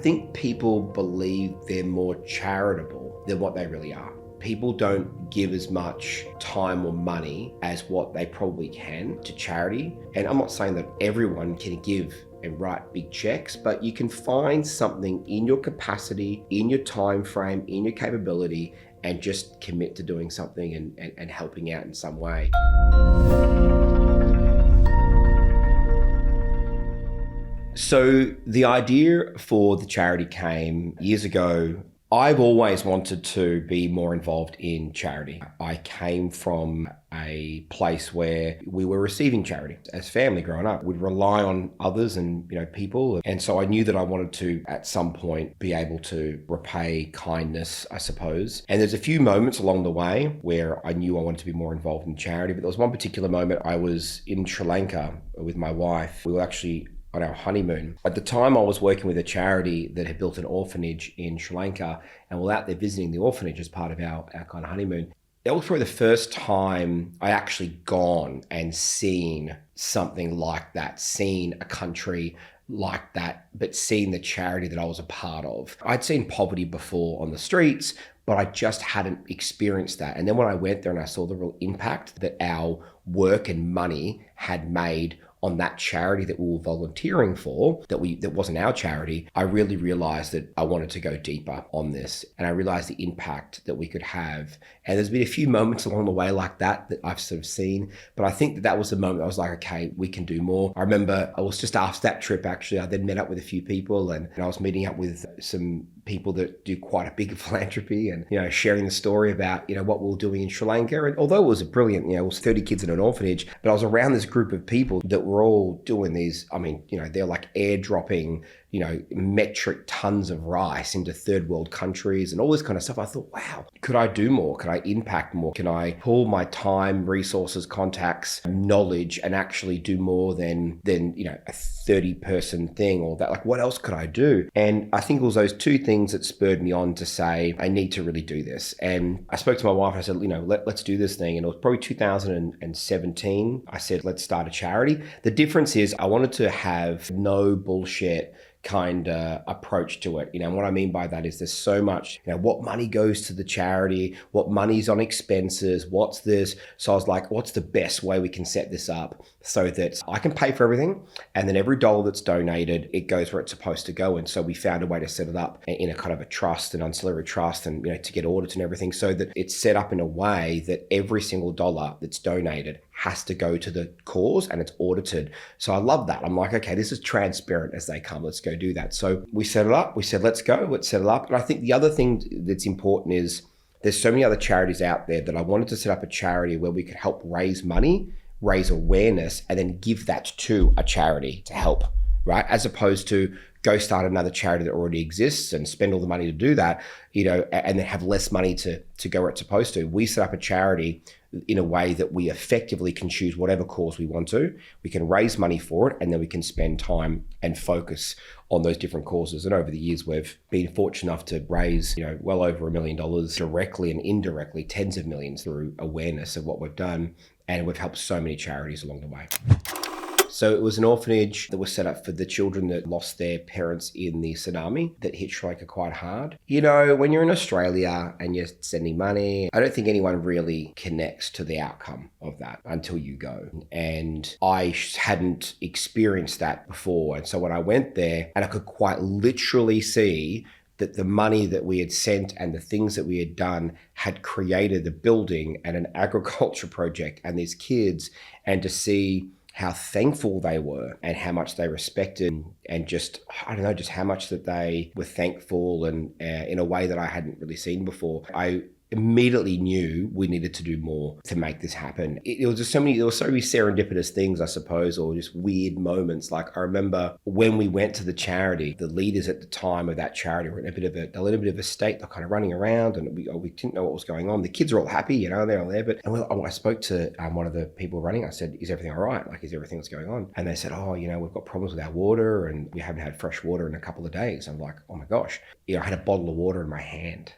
think people believe they're more charitable than what they really are. People don't give as much time or money as what they probably can to charity. And I'm not saying that everyone can give and write big checks, but you can find something in your capacity, in your time frame, in your capability, and just commit to doing something and helping out in some way. So the idea for the charity came years ago. I've always wanted to be more involved in charity. I came from a place where we were receiving charity as family growing up. We'd rely on others and people. And so I knew that I wanted to, at some point, be able to repay kindness, I suppose. And there's a few moments along the way where I knew I wanted to be more involved in charity. But there was one particular moment I was in Sri Lanka with my wife. We were actually on our honeymoon. At the time, I was working with a charity that had built an orphanage in Sri Lanka, and we were out there visiting the orphanage as part of our kind of honeymoon. That was probably the first time I actually gone and seen something like that, seen a country like that, but seen the charity that I was a part of. I'd seen poverty before on the streets, but I just hadn't experienced that. And then when I went there and I saw the real impact that our work and money had made on that charity that we were volunteering for, that wasn't our charity, I really realized that I wanted to go deeper on this. And I realized the impact that we could have. And there's been a few moments along the way like that I've sort of seen. But I think that was the moment I was like, okay, we can do more. I remember I was just after that trip, actually, I then met up with a few people and I was meeting up with some people that do quite a big philanthropy and, sharing the story about, what we were doing in Sri Lanka. And although it was brilliant, it was 30 kids in an orphanage, but I was around this group of people that were all doing these, they're like airdropping, metric tons of rice into third world countries and all this kind of stuff. I thought, wow, could I do more? Could I impact more? Can I pull my time, resources, contacts, knowledge and actually do more than a 30-person thing or that? Like, what else could I do? And I think it was those two things that spurred me on to say, I need to really do this. And I spoke to my wife and I said, let's do this thing. And it was probably 2017. I said, let's start a charity. The difference is I wanted to have no bullshit kind of approach to it. What I mean by that is there's so much, what money goes to the charity, what money's on expenses, what's this. So I was like, what's the best way we can set this up so that I can pay for everything and then every dollar that's donated, it goes where it's supposed to go. And so we found a way to set it up in a kind of a trust, an ancillary trust, and to get audits and everything so that it's set up in a way that every single dollar that's donated has to go to the cause and it's audited. So I love that. I'm like, okay, this is transparent as they come. Let's go do that. So we set it up. We said, let's go, let's set it up. And I think the other thing that's important is there's so many other charities out there that I wanted to set up a charity where we could help raise money, raise awareness, and then give that to a charity to help, right? As opposed to go start another charity that already exists and spend all the money to do that, and then have less money to go where it's supposed to. We set up a charity in a way that we effectively can choose whatever cause we want to. We can raise money for it, and then we can spend time and focus on those different causes. And over the years, we've been fortunate enough to raise, well over $1 million directly and indirectly, tens of millions through awareness of what we've done. And we've helped so many charities along the way. So it was an orphanage that was set up for the children that lost their parents in the tsunami that hit Sri Lanka quite hard. When you're in Australia and you're sending money, I don't think anyone really connects to the outcome of that until you go. And I hadn't experienced that before. And so when I went there, and I could quite literally see that the money that we had sent and the things that we had done had created a building and an agriculture project and these kids, and to see how thankful they were and how much they respected and just how much that they were thankful and in a way that I hadn't really seen before. I immediately knew we needed to do more to make this happen. There were so many serendipitous things, I suppose, or just weird moments. Like I remember when we went to the charity, the leaders at the time of that charity were in a little bit of a state. They're kind of running around and we didn't know what was going on. The kids are all happy, they're all there. But I spoke to one of the people running. I said, is everything all right? Like, is everything that's going on? And they said, we've got problems with our water and we haven't had fresh water in a couple of days. I'm like, oh my gosh. I had a bottle of water in my hand,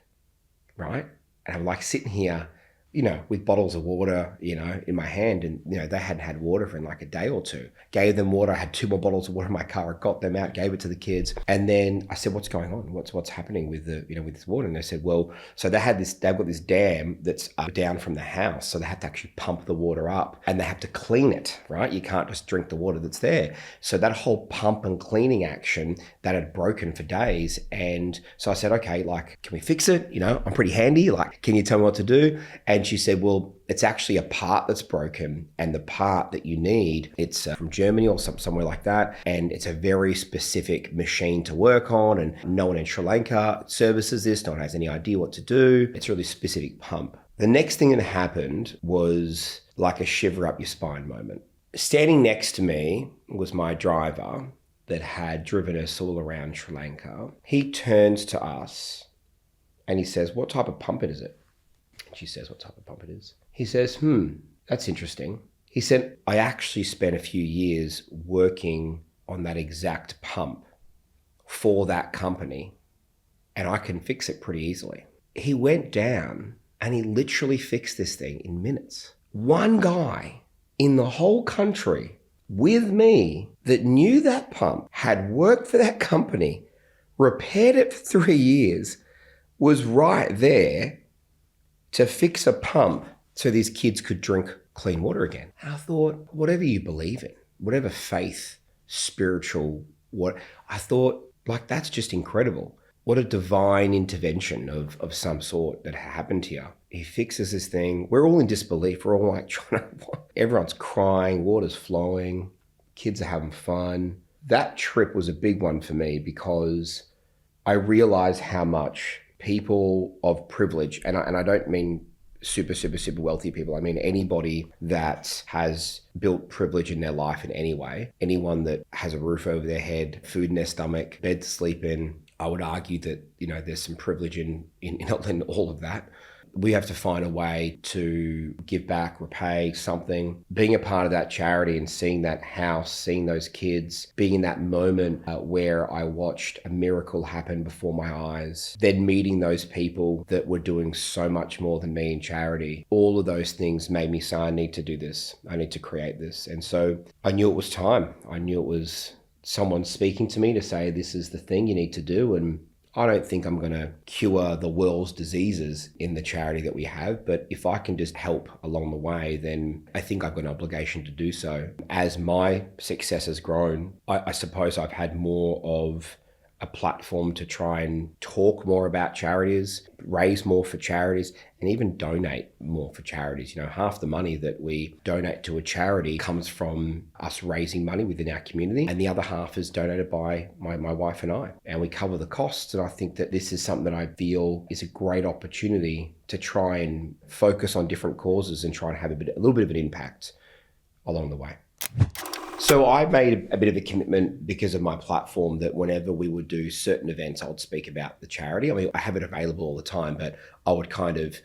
right? And I'm like sitting here with bottles of water, in my hand. And, they hadn't had water for like a day or two. Gave them water. I had 2 more bottles of water in my car. I got them out, gave it to the kids. And then I said, what's going on? What's happening with with this water? And they said, well, so they've got this dam that's down from the house. So they have to actually pump the water up and they have to clean it, right? You can't just drink the water that's there. So that whole pump and cleaning action, that had broken for days. And so I said, okay, like, can we fix it? I'm pretty handy. Like, can you tell me what to do? And she said, well, it's actually a part that's broken, and the part that you need, it's from Germany or somewhere like that. And it's a very specific machine to work on, and no one in Sri Lanka services this. No one has any idea what to do. It's a really specific pump. The next thing that happened was like a shiver up your spine moment. Standing next to me was my driver that had driven us all around Sri Lanka. He turns to us and he says, what type of pump is it? She says, what type of pump it is? He says, that's interesting. He said, I actually spent a few years working on that exact pump for that company, and I can fix it pretty easily. He went down and he literally fixed this thing in minutes. One guy in the whole country with me that knew that pump, had worked for that company, repaired it for 3 years, was right there to fix a pump so these kids could drink clean water again. And I thought, whatever you believe in, whatever faith, spiritual, I thought, like, that's just incredible. What a divine intervention of some sort that happened here. He fixes this thing. We're all in disbelief. We're all like everyone's crying, water's flowing, kids are having fun. That trip was a big one for me because I realized how much people of privilege, and I don't mean super wealthy people. I mean anybody that has built privilege in their life in any way, anyone that has a roof over their head, food in their stomach, bed to sleep in. I would argue that, there's some privilege in all of that. We have to find a way to give back, repay something. Being a part of that charity and seeing that house, seeing those kids, being in that moment where I watched a miracle happen before my eyes, then meeting those people that were doing so much more than me in charity. All of those things made me say, I need to do this. I need to create this. And so I knew it was time. I knew it was someone speaking to me to say, this is the thing you need to do. And I don't think I'm going to cure the world's diseases in the charity that we have, but if I can just help along the way, then I think I've got an obligation to do so. As my success has grown, I suppose I've had more of a platform to try and talk more about charities, raise more for charities, and even donate more for charities. Half the money that we donate to a charity comes from us raising money within our community, and the other half is donated by my wife and I, and we cover the costs. And I think that this is something that I feel is a great opportunity to try and focus on different causes and try and have a little bit of an impact along the way. So I made a bit of a commitment because of my platform that whenever we would do certain events, I would speak about the charity. I mean, I have it available all the time, but I would kind of,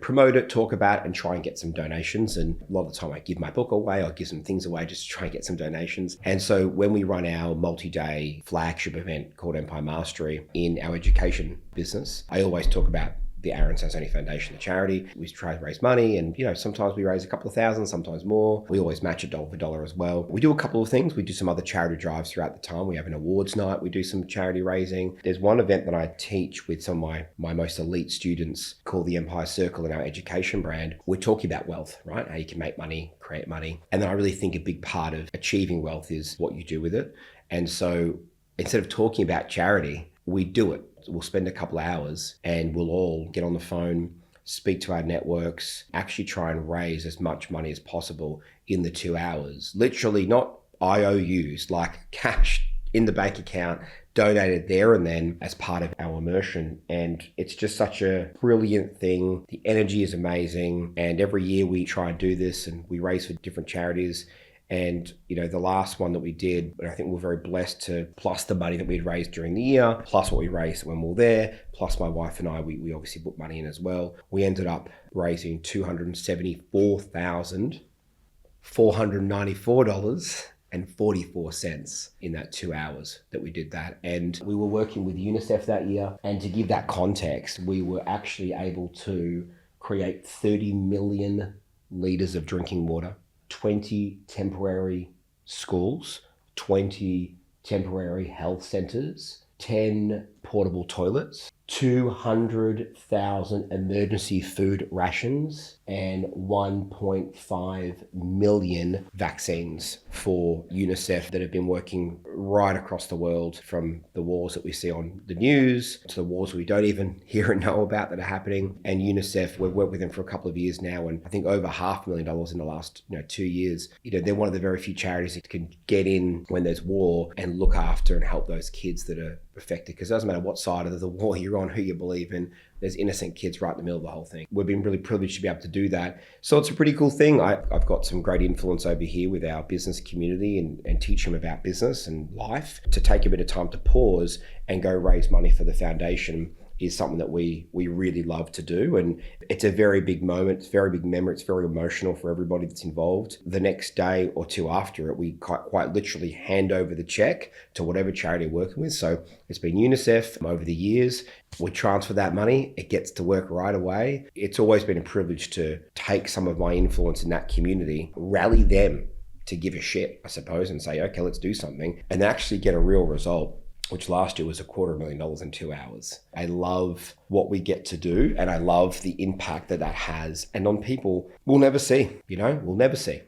promote it, talk about it, and try and get some donations. And a lot of the time I give my book away, I'll give some things away just to try and get some donations. And so when we run our multi-day flagship event called Empire Mastery in our education business, I always talk about the Aaron Sansoni Foundation, the charity. We try to raise money, and sometimes we raise a couple of thousand, sometimes more. We always match it dollar for dollar as well. We do a couple of things. We do some other charity drives throughout the time. We have an awards night. We do some charity raising. There's one event that I teach with some of my most elite students called the Empire Circle in our education brand. We're talking about wealth, right? How you can make money, create money. And then I really think a big part of achieving wealth is what you do with it. And so instead of talking about charity, we do it. We'll spend a couple of hours and we'll all get on the phone, speak to our networks, actually try and raise as much money as possible in the 2 hours. Literally not IOUs, like cash in the bank account, donated there and then as part of our immersion. And it's just such a brilliant thing. The energy is amazing. And every year we try and do this and we raise for different charities. And, the last one that we did, I think we're very blessed to, plus the money that we'd raised during the year, plus what we raised when we were there, plus my wife and I, we obviously put money in as well. We ended up raising $274,494.44 in that 2 hours that we did that. And we were working with UNICEF that year. And to give that context, we were actually able to create 30 million litres of drinking water, 20 temporary schools, 20 temporary health centres, 10 portable toilets, 200,000 emergency food rations, and 1.5 million vaccines for UNICEF that have been working right across the world, from the wars that we see on the news to the wars we don't even hear and know about that are happening. And UNICEF, we've worked with them for a couple of years now, and I think over $500,000 in the last 2 years. They're one of the very few charities that can get in when there's war and look after and help those kids that are affected, because it doesn't matter what side of the war you're on, who you believe in, there's innocent kids right in the middle of the whole thing. We've been really privileged to be able to do that. So it's a pretty cool thing. I've got some great influence over here with our business community and teach them about business and life. To take a bit of time to pause and go raise money for the foundation is something that we really love to do. And it's a very big moment. It's a very big memory. It's very emotional for everybody that's involved. The next day or two after it, we quite literally hand over the check to whatever charity we're working with. So it's been UNICEF over the years. We transfer that money. It gets to work right away. It's always been a privilege to take some of my influence in that community, rally them to give a shit, I suppose, and say, okay, let's do something, and actually get a real result, which last year was $250,000 in 2 hours. I love what we get to do, and I love the impact that has, and on people we'll never see, we'll never see.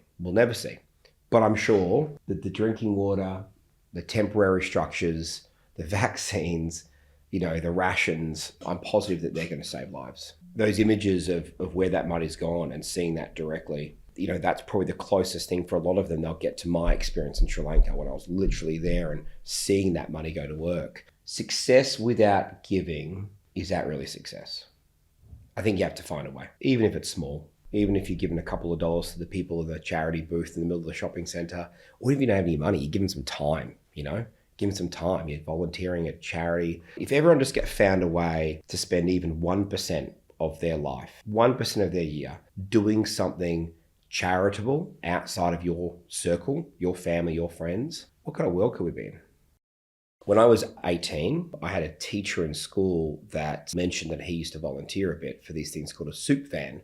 But I'm sure that the drinking water, the temporary structures, the vaccines, the rations, I'm positive that they're going to save lives. Those images of where that money's gone and seeing that directly, that's probably the closest thing for a lot of them they'll get to my experience in Sri Lanka when I was literally there and seeing that money go to work. Success without giving, is that really success? I think you have to find a way, even if it's small. Even if you're giving a couple of dollars to the people of the charity booth in the middle of the shopping centre, or if you don't have any money, you give them some time, Give them some time. You're volunteering at charity. If everyone just found a way to spend even 1% of their life, 1% of their year, doing something charitable outside of your circle, your family, your friends, what kind of world could we be in? When I was 18, I had a teacher in school that mentioned that he used to volunteer a bit for these things called a soup van.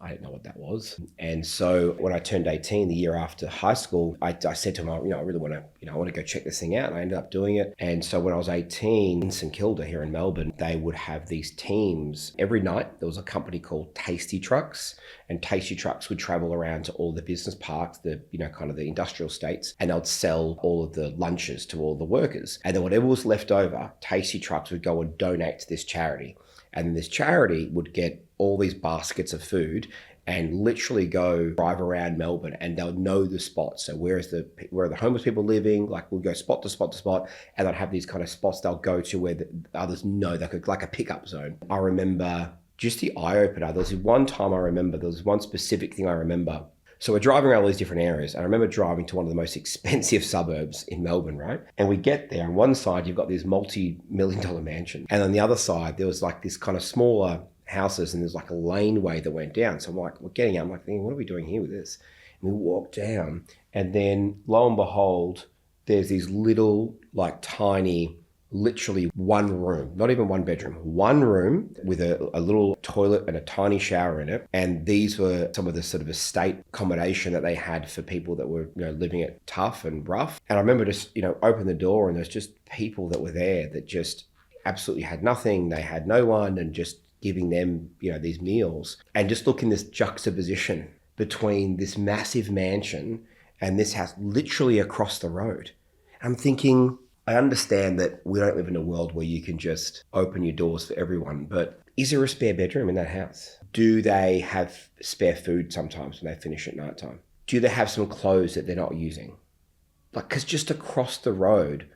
I didn't know what that was. And so when I turned 18, the year after high school, I said to him, I really want to, I want to go check this thing out. And I ended up doing it. And so when I was 18 in St Kilda here in Melbourne, they would have these teams every night. There was a company called Tasty Trucks, and Tasty Trucks would travel around to all the business parks, the, kind of the industrial states, and they'd sell all of the lunches to all the workers. And then whatever was left over, Tasty Trucks would go and donate to this charity. And then this charity would get all these baskets of food and literally go drive around Melbourne, and they'll know the spots. So where are the homeless people living? Like, we'll go spot to spot to spot, and they'll have these kind of spots they'll go to where the others know, like a pickup zone. I remember just the eye opener. There was one time I remember, there was one specific thing I remember. So we're driving around all these different areas. I remember driving to one of the most expensive suburbs in Melbourne, right? And we get there, on one side, you've got this multi-million-dollar mansion. And on the other side, there was like this kind of smaller houses, and there's like a laneway that went down. So I'm like, we're getting out. I'm like thinking, what are we doing here with this? And we walk down, and then lo and behold, there's these little, like tiny, literally one room, not even one bedroom, one room with a little toilet and a tiny shower in it. And these were some of the sort of estate accommodation that they had for people that were, living it tough and rough. And I remember just, open the door, and there's just people that were there that just absolutely had nothing. They had no one, and just giving them, these meals. And just look in this juxtaposition between this massive mansion and this house literally across the road. I'm thinking, I understand that we don't live in a world where you can just open your doors for everyone, but is there a spare bedroom in that house? Do they have spare food sometimes when they finish at nighttime? Do they have some clothes that they're not using? Because just across the road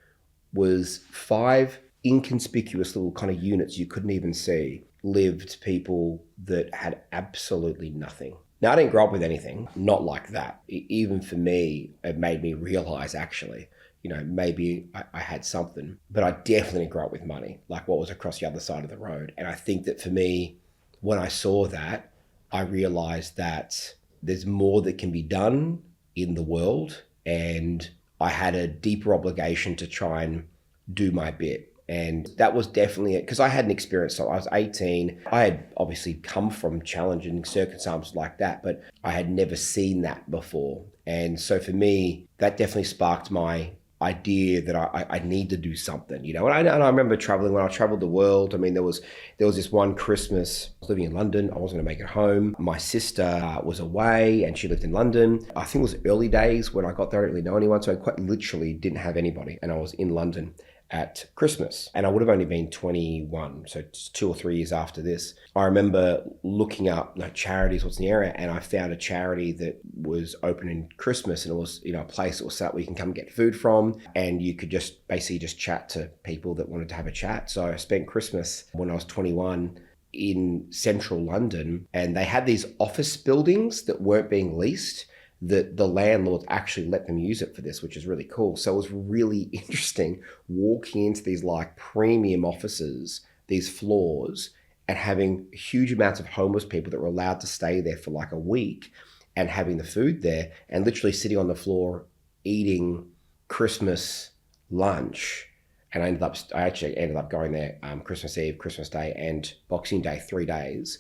was 5 inconspicuous little kind of units you couldn't even see, lived people that had absolutely nothing. Now, I didn't grow up with anything, not like that. Even for me, it made me realize actually, maybe I had something, but I definitely didn't grow up with money, like what was across the other side of the road. And I think that for me, when I saw that, I realized that there's more that can be done in the world. And I had a deeper obligation to try and do my bit. And that was definitely it, because I hadn't experienced, so I was 18. I had obviously come from challenging circumstances like that, but I had never seen that before. And so for me, that definitely sparked my idea that I need to do something, you know. And I remember traveling, when I traveled the world. I mean, there was this one Christmas, I was living in London. I wasn't going to make it home. My sister was away and she lived in London. I think it was early days when I got there. I didn't really know anyone. So I quite literally didn't have anybody. And I was in London at Christmas, and I would have only been 21, so it's 2 or 3 years after this. I remember looking up charities, what's in the area, and I found a charity that was open in Christmas, and it was, you know, a place that was set where you can come get food from, and you could just basically just chat to people that wanted to have a chat. So I spent Christmas when I was 21 in central London, and they had these office buildings that weren't being leased, that the landlords actually let them use it for this, which is really cool. So it was really interesting walking into these like premium offices, these floors, and having huge amounts of homeless people that were allowed to stay there for like a week, and having the food there, and literally sitting on the floor eating Christmas lunch. And I actually ended up going there Christmas Eve, Christmas Day, and Boxing Day, 3 days,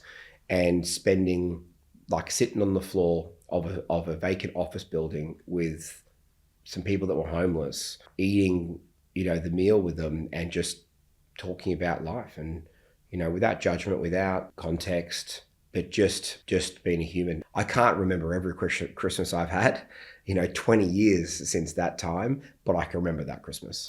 and spending, like, sitting on the floor of a vacant office building with some people that were homeless, eating, you know, the meal with them, and just talking about life, and, you know, without judgment, without context, but just being a human. I can't remember every Christmas I've had, you know, 20 years since that time, but I can remember that Christmas.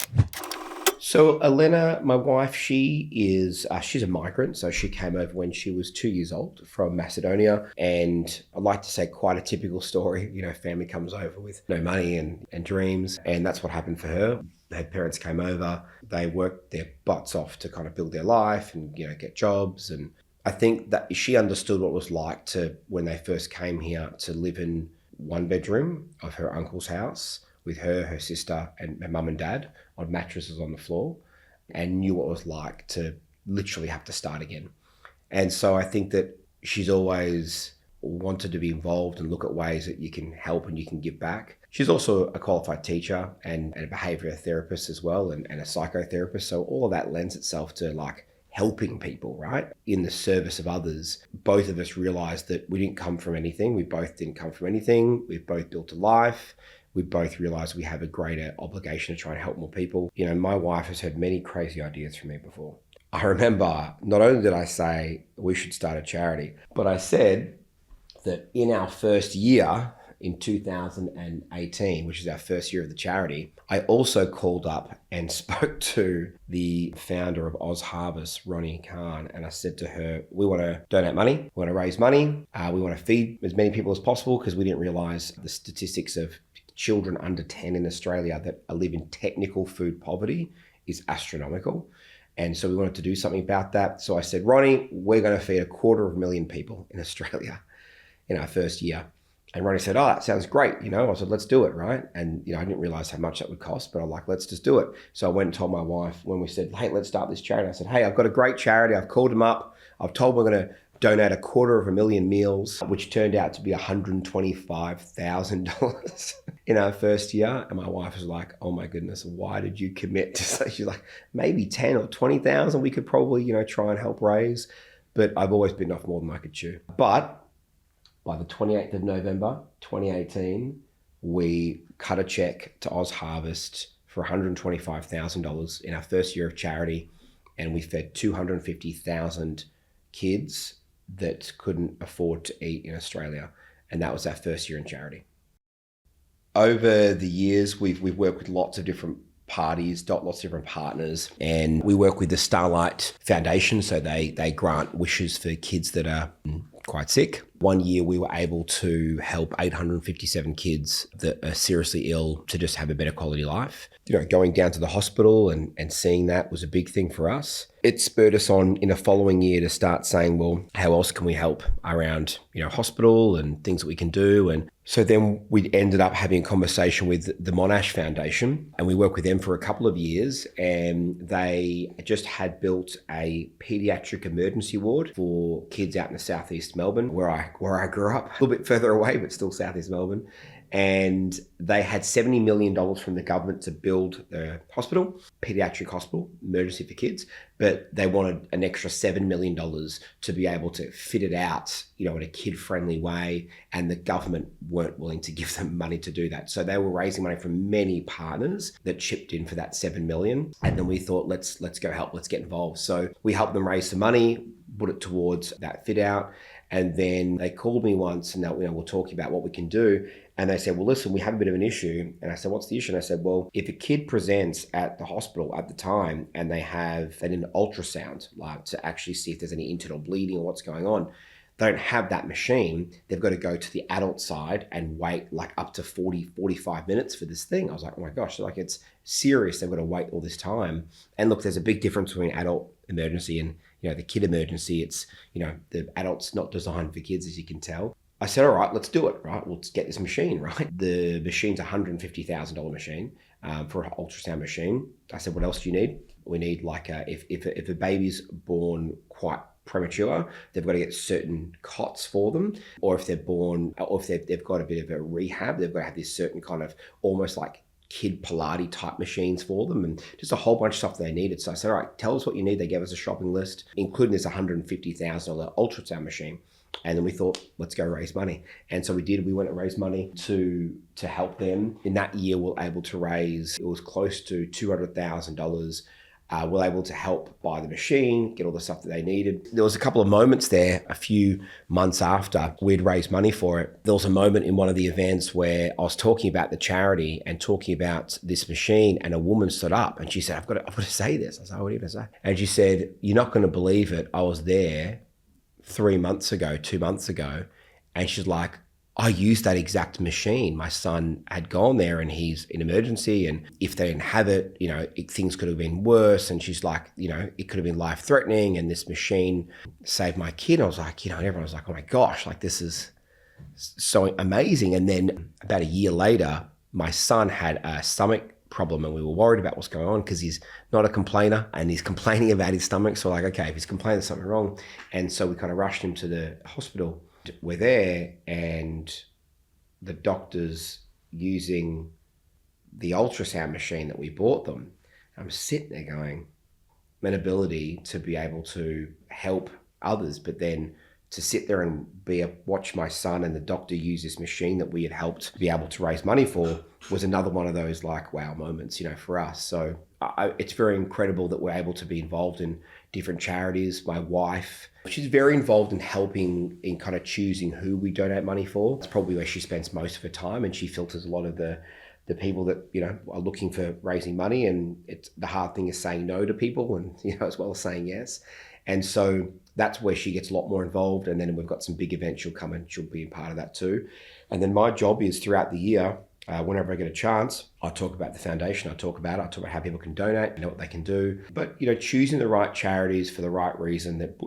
So Elena, my wife, she's a migrant. So she came over when she was 2 years old from Macedonia. And I like to say quite a typical story. You know, family comes over with no money and dreams. And that's what happened for her. Her parents came over. They worked their butts off to kind of build their life and, you know, get jobs. And I think that she understood what it was like to, when they first came here, to live in one bedroom of her uncle's house with her sister, and her mum and dad on mattresses on the floor, and knew what it was like to literally have to start again. And so I think that she's always wanted to be involved and look at ways that you can help and you can give back. She's also a qualified teacher and a behavioral therapist as well, and a psychotherapist. So all of that lends itself to like helping people, right? In the service of others. Both of us realized that we didn't come from anything. We both didn't come from anything. We've both built a life. We both realised we have a greater obligation to try and help more people. You know, my wife has had many crazy ideas from me before. I remember, not only did I say we should start a charity, but I said that in our first year, in 2018, which is our first year of the charity, I also called up and spoke to the founder of Oz Harvest, Ronnie Khan, and I said to her, we want to donate money, we want to raise money, we want to feed as many people as possible, because we didn't realise the statistics of children under 10 in Australia that live in technical food poverty is astronomical. And so we wanted to do something about that. So I said, Ronnie, we're going to feed 250,000 people in Australia in our first year. And Ronnie said, oh, that sounds great. You know, I said, let's do it, right? And, you know, I didn't realize how much that would cost, but I'm like, let's just do it. So I went and told my wife when we said, hey, let's start this charity. I said, hey, I've got a great charity. I've called them up. I've told them we're going to donate 250,000 meals, which turned out to be $125,000 in our first year. And my wife was like, oh my goodness, why did you commit to say? She's like, maybe 10 or 20,000 we could probably, you know, try and help raise. But I've always bitten off more than I could chew. But by the 28th of November, 2018, we cut a check to Oz Harvest for $125,000 in our first year of charity. And we fed 250,000 kids that couldn't afford to eat in Australia. And that was our first year in charity. Over the years, we've worked with lots of different parties, lots of different partners, and we work with the Starlight Foundation. So they grant wishes for kids that are quite sick. One year we were able to help 857 kids that are seriously ill to just have a better quality life. You know, going down to the hospital and seeing that was a big thing for us. It spurred us on in a following year to start saying, well, how else can we help around, you know, hospital and things that we can do? And so then we ended up having a conversation with the Monash Foundation, and we worked with them for a couple of years, and they just had built a pediatric emergency ward for kids out in the southeast Melbourne, where I grew up, a little bit further away, but still southeast Melbourne. And they had $70 million from the government to build the hospital, pediatric hospital, emergency for kids, but they wanted an extra $7 million to be able to fit it out, in a kid-friendly way, and the government weren't willing to give them money to do that. So they were raising money from many partners that chipped in for that $7 million. And then we thought, let's go help, let's get involved. So we helped them raise some money, put it towards that fit out. And then they called me once and we're talking about what we can do. And they said, well, listen, we have a bit of an issue. And I said, what's the issue? And I said, well, if a kid presents at the hospital at the time and they need an ultrasound, like to actually see if there's any internal bleeding or what's going on, they don't have that machine. They've got to go to the adult side and wait like up to 45 minutes for this thing. I was like, oh my gosh, like it's serious. They've got to wait all this time. And look, there's a big difference between adult emergency and the kid emergency. It's, the adult's not designed for kids, as you can tell. I said, all right, let's do it, right? Let's get this machine, right? The machine's a $150,000 machine for an ultrasound machine. I said, what else do you need? We need if a baby's born quite premature, they've got to get certain cots for them, or if they're born, or if they've got a bit of a rehab, they've got to have this certain kind of almost like kid Pilates type machines for them, and just a whole bunch of stuff they needed. So I said, all right, tell us what you need. They gave us a shopping list, including this $150,000 ultrasound machine. And then we thought, let's go raise money. And so we did. We went and raised money to help them. In that year, we were able to raise, it was close to $200,000. We were able to help buy the machine, get all the stuff that they needed. There was a couple of moments there, a few months after we'd raised money for it. There was a moment in one of the events where I was talking about the charity and talking about this machine, and a woman stood up and she said, I've got to say this. I said, what are you going to say? And she said, you're not going to believe it. I was there 2 months ago, and she's like, I used that exact machine. My son had gone there and he's in emergency, and if they didn't have it, things could have been worse. And she's like, it could have been life-threatening, and this machine saved my kid. I was like, and everyone was like, oh my gosh, like this is so amazing. And then about a year later, my son had a stomach problem, and we were worried about what's going on because he's not a complainer and he's complaining about his stomach. So like, okay, if he's complaining there's something wrong. And so we kind of rushed him to the hospital. We're there, and the doctor's using the ultrasound machine that we bought them. I'm sitting there going, an ability to be able to help others, but then to sit there and watch my son and the doctor use this machine that we had helped be able to raise money for was another one of those like wow moments, for us. So it's very incredible that we're able to be involved in different charities. My wife, she's very involved in helping in kind of choosing who we donate money for. It's probably where she spends most of her time, and she filters a lot of the people that are looking for raising money. And it's the hard thing is saying no to people, and as well as saying yes. And so that's where she gets a lot more involved. And then we've got some big events she'll come and she'll be a part of that too. And then my job is throughout the year, whenever I get a chance, I talk about the foundation, I talk about how people can donate, what they can do. But, choosing the right charities for the right reason that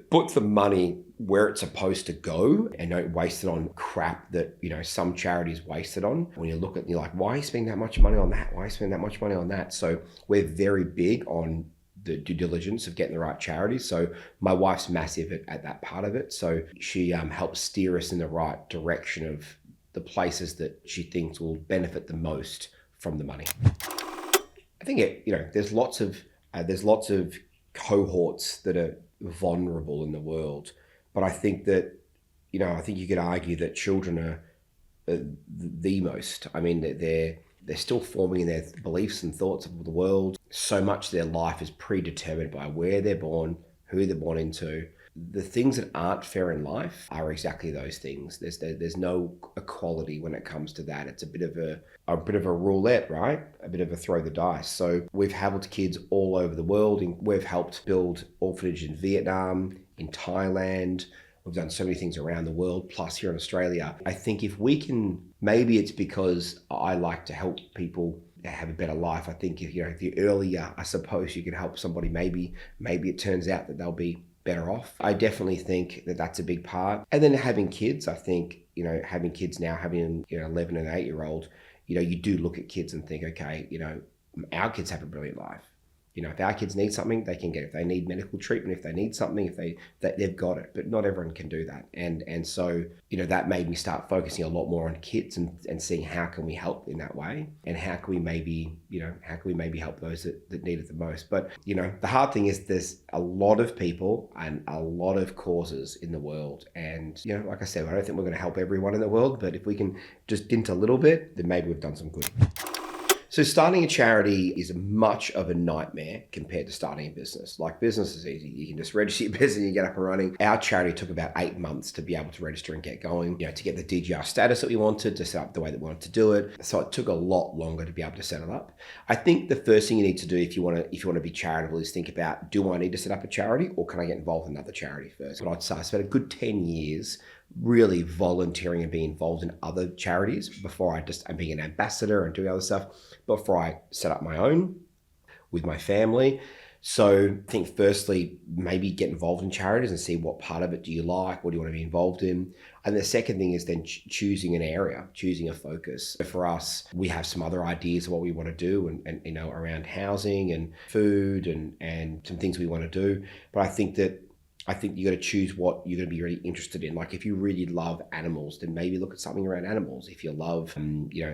put the money where it's supposed to go and don't waste it on crap that, some charities waste it on. When you look at, you're like, why are you spending that much money on that? Why are you spending that much money on that? So we're very big on the due diligence of getting the right charities. So my wife's massive at that part of it. So she helps steer us in the right direction of the places that she thinks will benefit the most from the money. I think there's lots of cohorts that are vulnerable in the world, but I think that I think you could argue that children are the most. I mean, they're still forming their beliefs and thoughts of the world. So much of their life is predetermined by where they're born, who they're born into. The things that aren't fair in life are exactly those things. There's no equality when it comes to that. It's a bit of a roulette, right? A bit of a throw the dice. So we've helped kids all over the world. We've helped build orphanage in Vietnam, in Thailand. We've done so many things around the world, plus here in Australia. I think if we can, maybe it's because I like to help people have a better life. I think if the earlier, I suppose, you can help somebody, maybe it turns out that they'll be better off. I definitely think that that's a big part. And then having kids, I think, having kids now, having 11 and 8-year-old, you do look at kids and think, okay, our kids have a brilliant life. If our kids need something, they can get it. If they need medical treatment, if they need something, they've got it. But not everyone can do that. And so, that made me start focusing a lot more on kids and seeing how can we help in that way, and how can we maybe help those that need it the most. But, the hard thing is there's a lot of people and a lot of causes in the world. And, like I said, I don't think we're going to help everyone in the world, but if we can just dint a little bit, then maybe we've done some good. So starting a charity is much of a nightmare compared to starting a business. Like, business is easy. You can just register your business and you get up and running. Our charity took about 8 months to be able to register and get going, to get the DGR status that we wanted, to set up the way that we wanted to do it. So it took a lot longer to be able to set it up. I think the first thing you need to do if you want to be charitable is think about, do I need to set up a charity, or can I get involved in another charity first? But I'd say I spent a good 10 years really volunteering and being involved in other charities before and being an ambassador and doing other stuff before I set up my own with my family. So I think firstly, maybe get involved in charities and see what part of it do you like, what do you want to be involved in. And the second thing is then choosing an area, choosing a focus. So for us, we have some other ideas of what we want to do and around housing and food and some things we want to do. But I think you got to choose what you're going to be really interested in. Like, if you really love animals, then maybe look at something around animals. If you love,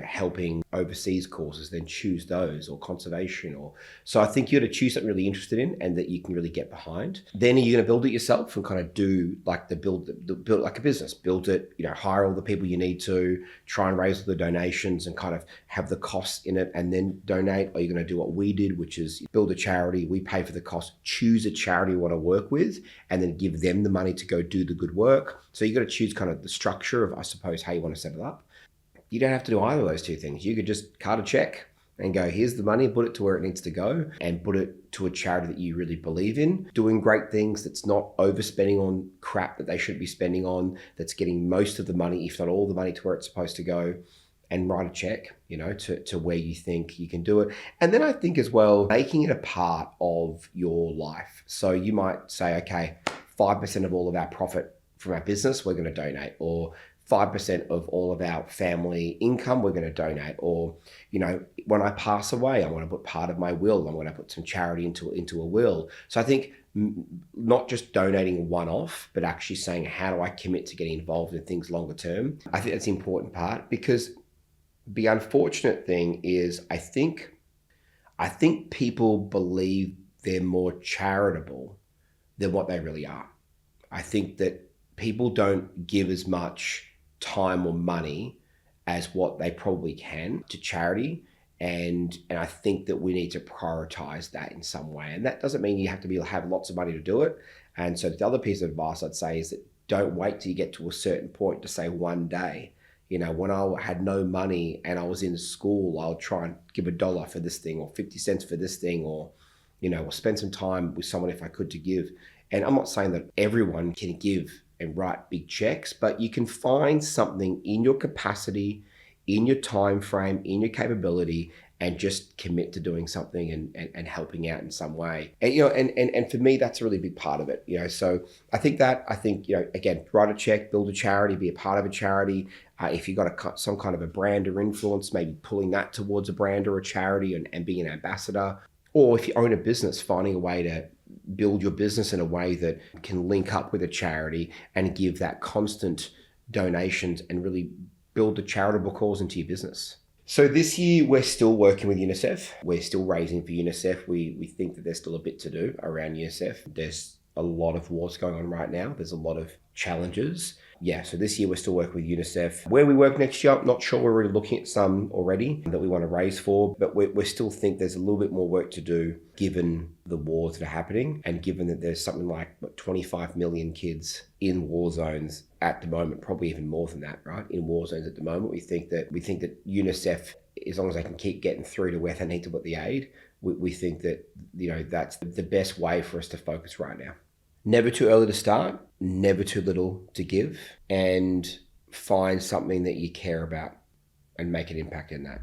helping overseas causes, then choose those, or conservation. So I think you got to choose something really interested in and that you can really get behind. Then you're going to build it yourself and kind of do like build like a business. Build it, hire all the people you need to, try and raise the donations and kind of have the costs in it and then donate. Or you're going to do what we did, which is build a charity. We pay for the cost, choose a charity you want to work with, and then give them the money to go do the good work. So you got to choose kind of the structure of, I suppose, how you want to set it up. You don't have to do either of those two things. You could just cut a check and go, here's the money, put it to where it needs to go, and put it to a charity that you really believe in, doing great things, that's not overspending on crap that they should be spending on, that's getting most of the money, if not all the money, to where it's supposed to go, and write a check, to where you think you can do it. And then I think as well, making it a part of your life. So you might say, okay, 5% of all of our profit from our business, we're going to donate, or 5% of all of our family income, we're going to donate. Or, when I pass away, I want to put part of my will, I'm going to put some charity into a will. So I think not just donating one-off, but actually saying, how do I commit to getting involved in things longer term? I think that's the important part, because the unfortunate thing is I think people believe they're more charitable than what they really are. I think that people don't give as much time or money as what they probably can to charity. And I think that we need to prioritize that in some way. And that doesn't mean you have to have lots of money to do it. And so the other piece of advice I'd say is that don't wait till you get to a certain point to say one day. When I had no money and I was in school, I'll try and give $1 for this thing, or 50 cents for this thing, or spend some time with someone if I could to give. And I'm not saying that everyone can give and write big checks, but you can find something in your capacity, in your time frame, in your capability, and just commit to doing something and helping out in some way. And and for me, that's a really big part of it. So I think again, write a check, build a charity, be a part of a charity. If you've got some kind of a brand or influence, maybe pulling that towards a brand or a charity and being an ambassador. Or if you own a business, finding a way to build your business in a way that can link up with a charity and give that constant donations and really build a charitable cause into your business. So this year, we're still working with UNICEF. We're still raising for UNICEF. We think that there's still a bit to do around UNICEF. There's a lot of wars going on right now. There's a lot of challenges. Yeah, so this year we're still working with UNICEF. Where we work next year, I'm not sure. We're already looking at some already that we want to raise for, but we still think there's a little bit more work to do given the wars that are happening, and given that there's something like 25 million kids in war zones at the moment, probably even more than that, right? In war zones at the moment. We think that UNICEF, as long as they can keep getting through to where they need to put the aid, we think that that's the best way for us to focus right now. Never too early to start, never too little to give, and find something that you care about and make an impact in that.